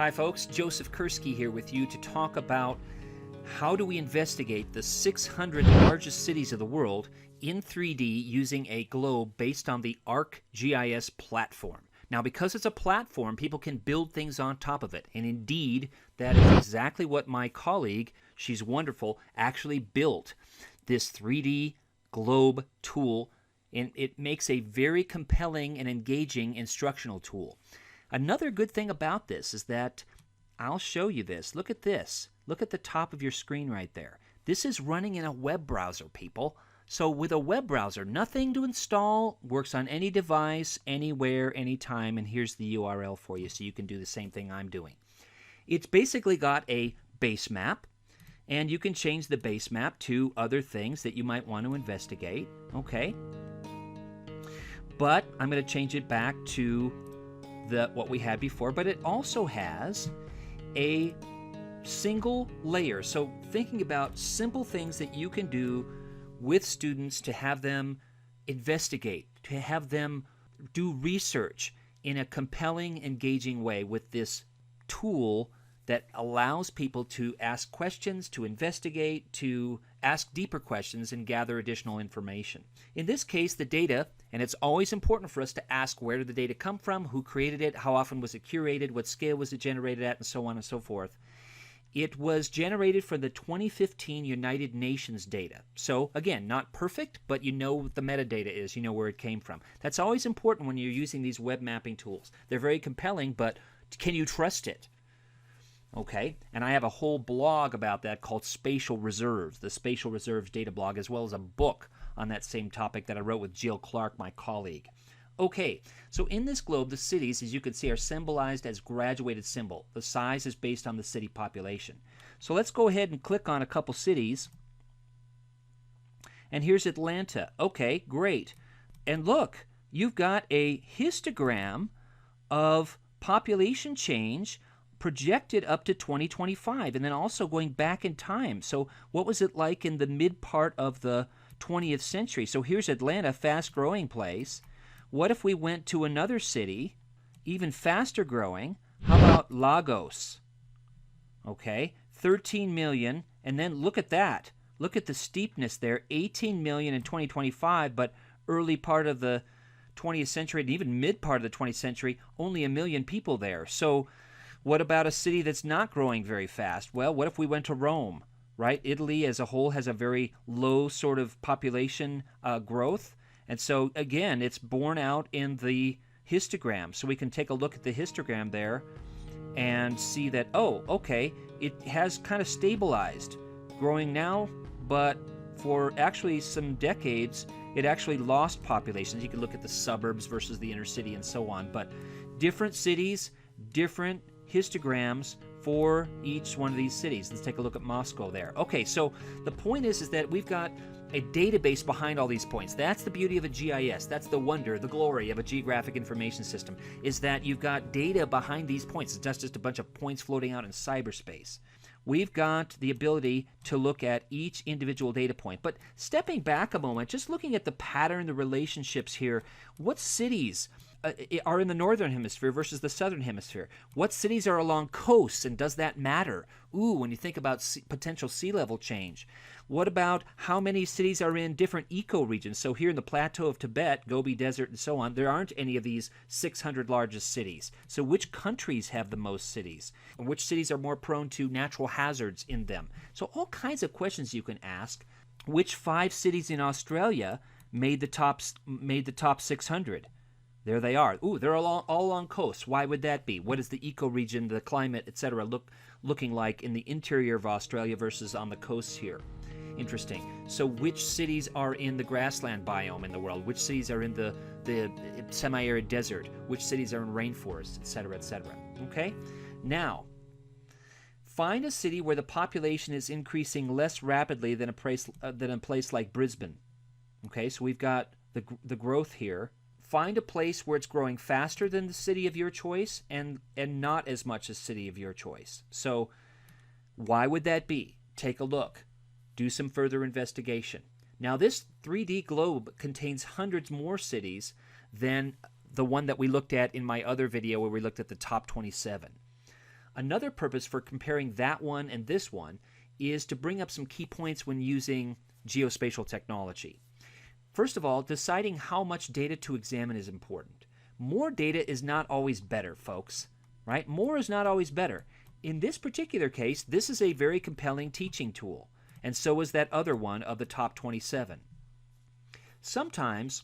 Hi folks, Joseph Kursky here with you to talk about how do we investigate the 600 largest cities of the world in 3D using a globe based on the ArcGIS platform. Now, because it's a platform, people can build things on top of it. And indeed, that is exactly what my colleague, she's wonderful, actually built this 3D globe tool. And it makes a very compelling and engaging instructional tool. Another good thing about this is that I'll show you this. Look at this. Look at the top of your screen right there. This is running in a web browser, people. So with a web browser, nothing to install, works on any device, anywhere, anytime, and here's the URL for you so you can do the same thing I'm doing. It's basically got a base map, and you can change the base map to other things that you might want to investigate, okay? But I'm going to change it back to what we had before, but it also has a single layer. So thinking about simple things that you can do with students to have them investigate, to have them do research in a compelling, engaging way with this tool that allows people to ask questions, to investigate, to ask deeper questions and gather additional information. In this case, the data, and it's always important for us to ask where did the data come from, who created it, how often was it curated, what scale was it generated at, and so on and so forth. It was generated from the 2015 United Nations data. So again, not perfect, but you know what the metadata is, you know where it came from. That's always important when you're using these web mapping tools. They're very compelling, but can you trust it? Okay, and I have a whole blog about that called Spatial Reserves, the Spatial Reserves data blog, as well as a book on that same topic that I wrote with Jill Clark, my colleague. Okay, so in this globe, the cities, as you can see, are symbolized as graduated symbol. The size is based on the city population. So let's go ahead and click on a couple cities. And here's Atlanta. Okay, great. And look, you've got a histogram of population change projected up to 2025, and then also going back in time. So what was it like in the mid part of the 20th century? So here's Atlanta, fast-growing place. What if we went to another city, even faster growing? How about Lagos? Okay, 13 million, and then look at that. Look at the steepness there, 18 million in 2025, but early part of the 20th century and even mid part of the 20th century, only 1 million people there. So what about a city that's not growing very fast? Well, what if we went to Rome, right? Italy as a whole has a very low sort of population growth. And so, again, it's borne out in the histogram. So we can take a look at the histogram there and see that, oh, okay, it has kind of stabilized, growing now, but for actually some decades, it actually lost populations. You can look at the suburbs versus the inner city and so on. But different cities, different histograms for each one of these cities. Let's take a look at Moscow there. Okay, so the point is that we've got a database behind all these points. That's the beauty of a GIS. That's the wonder, the glory of a geographic information system, is that you've got data behind these points. It's not just a bunch of points floating out in cyberspace. We've got the ability to look at each individual data point. But stepping back a moment, just looking at the pattern, the relationships here, what cities are in the northern hemisphere versus the southern hemisphere? What cities are along coasts, and does that matter? Ooh, when you think about potential sea level change. What about how many cities are in different ecoregions? So here in the plateau of Tibet, Gobi Desert, and so on, there aren't any of these 600 largest cities. So which countries have the most cities? And which cities are more prone to natural hazards in them? So all kinds of questions you can ask. Which 5 cities in Australia made the top 600? There they are. Ooh, they're all along coasts. Why would that be? What is the ecoregion, the climate, etc., looking like in the interior of Australia versus on the coasts here? Interesting. So which cities are in the grassland biome in the world? Which cities are in the semi-arid desert? Which cities are in rainforests, etc., etc.? Okay? Now, find a city where the population is increasing less rapidly than a place like Brisbane. Okay, so we've got the growth here. Find a place where it's growing faster than the city of your choice and not as much as city of your choice. So why would that be? Take a look. Do some further investigation. Now this 3D globe contains hundreds more cities than the one that we looked at in my other video where we looked at the top 27. Another purpose for comparing that one and this one is to bring up some key points when using geospatial technology. First of all, deciding how much data to examine is important. More data is not always better, folks, right? More is not always better. In this particular case, this is a very compelling teaching tool, and so is that other one of the top 27. Sometimes,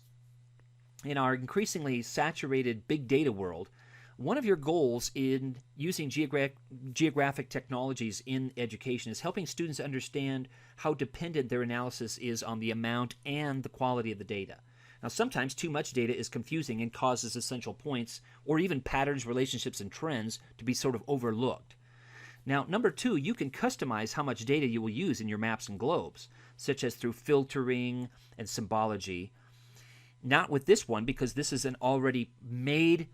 in our increasingly saturated big data world, one of your goals in using geographic technologies in education is helping students understand how dependent their analysis is on the amount and the quality of the data. Now, sometimes too much data is confusing and causes essential points or even patterns, relationships, and trends to be sort of overlooked. Now, number two, you can customize how much data you will use in your maps and globes, such as through filtering and symbology. Not with this one, because this is an already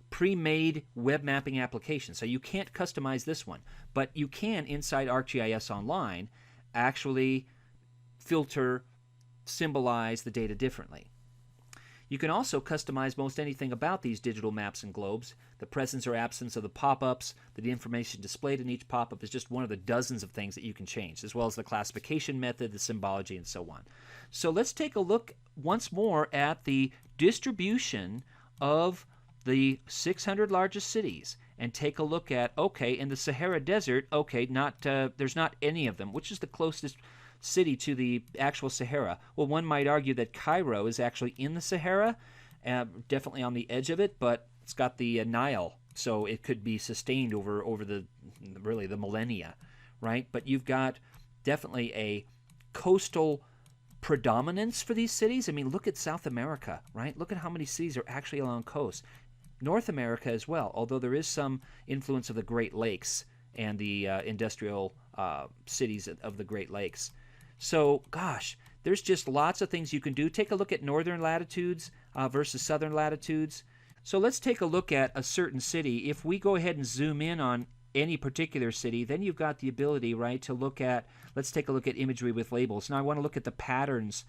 pre-made web mapping application. So you can't customize this one. But you can, inside ArcGIS Online, actually filter, symbolize the data differently. You can also customize most anything about these digital maps and globes. The presence or absence of the pop-ups, the information displayed in each pop-up is just one of the dozens of things that you can change, as well as the classification method, the symbology, and so on. So let's take a look once more at the distribution of the 600 largest cities and take a look at, okay, in the Sahara Desert, okay, there's not any of them. Which is the closest city to the actual Sahara? Well, one might argue that Cairo is actually in the Sahara, definitely on the edge of it, but it's got the Nile, so it could be sustained over the millennia, right? But you've got definitely a coastal predominance for these cities. I mean, look at South America, right? Look at how many cities are actually along coast. North America as well, although there is some influence of the Great Lakes and the industrial cities of the Great Lakes. So, gosh, there's just lots of things you can do. Take a look at northern latitudes versus southern latitudes. So let's take a look at a certain city. If we go ahead and zoom in on any particular city, then you've got the ability, right, to look at, let's take a look at imagery with labels. Now I want to look at the patterns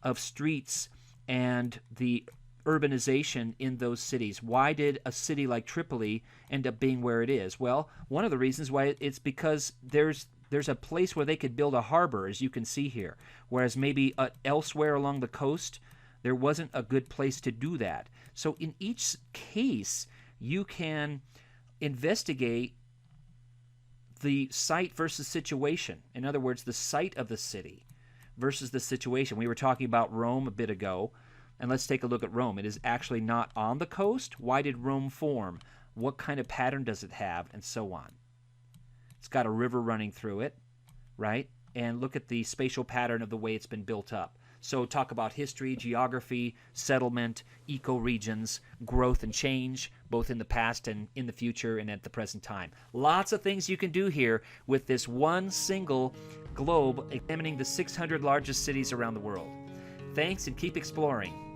of streets and the urbanization in those cities. Why did a city like Tripoli end up being where it is? Well, one of the reasons why it's because there's a place where they could build a harbor, as you can see here, whereas maybe elsewhere along the coast, there wasn't a good place to do that. So in each case, you can investigate the site versus situation. In other words, the site of the city versus the situation. We were talking about Rome a bit ago, and let's take a look at Rome. It is actually not on the coast. Why did Rome form? What kind of pattern does it have? And so on. It's got a river running through it, right? And look at the spatial pattern of the way it's been built up. So talk about history, geography, settlement, ecoregions, growth and change, both in the past and in the future and at the present time. Lots of things you can do here with this one single globe examining the 600 largest cities around the world. Thanks, and keep exploring.